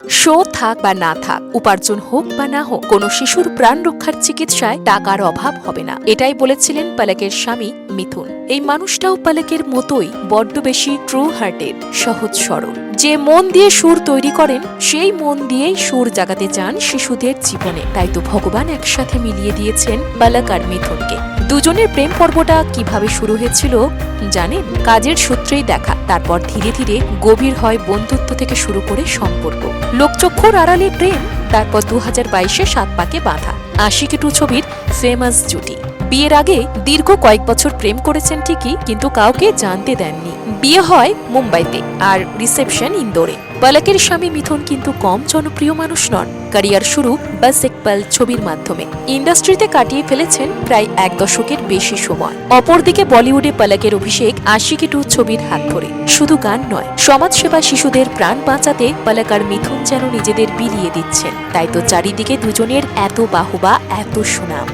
Show থাক বা না থাক, উপার্জন হোক বা না হোক, কোনো শিশুর প্রাণ রক্ষার চিকিৎসায় টাকার অভাব হবে না, এটাই বলেছিলেন পলকের স্বামী মিথুন। এই মানুষটাও পলকের মতোই বড্ড বেশি ট্রু হার্টেড, সহজ সরল। যে মন দিয়ে সুর তৈরি করেন, সেই মন দিয়েই সুর জাগাতে চান শিশুদের জীবনে। তাই তো ভগবান একসাথে মিলিয়ে দিয়েছেন পলক আর মিথুনকে। দুজনের প্রেম পর্বটা কিভাবে শুরু হয়েছিল জানেন? কাজের সূত্রেই দেখা, তারপর ধীরে ধীরে গভীর হয় বন্ধুত্ব থেকে শুরু করে সম্পর্ক, লোকচক্ষুর আড়ালে প্রেম, তারপর 2022-এ 7 পাকে বাঁধা। আশিকি 2 ছবির ফেমাস জুটি। বিয়ের আগে দীর্ঘ কয়েক বছর প্রেম করেছেন ঠিকই, কিন্তু কাউকে জানতে দেননি। বিয়ে হয় মুম্বাইতে আর রিসেপশন ইন্দোরে। পলকের স্বামী মিথুন কিন্তু কম জনপ্রিয় মানুষ নন। ক্যারিয়ার শুরু বাস এক পল ছবির মাধ্যমে। ইন্ডাস্ট্রিতে কাটিয়ে ফেলেছেন প্রায় 1 দশকের বেশি সময়। অপরদিকে বলিউডে পলকের অভিষেক আশিকি 2 ছবির হাত ধরে। শুধু গান নয়, সমাজসেবা, শিশুদের প্রাণ বাঁচাতে পলক আর মিথুন যেন নিজেদের বিলিয়ে দিচ্ছেন। তাই তো চারিদিকে দুজনের এত বাহবা, এত সুনাম।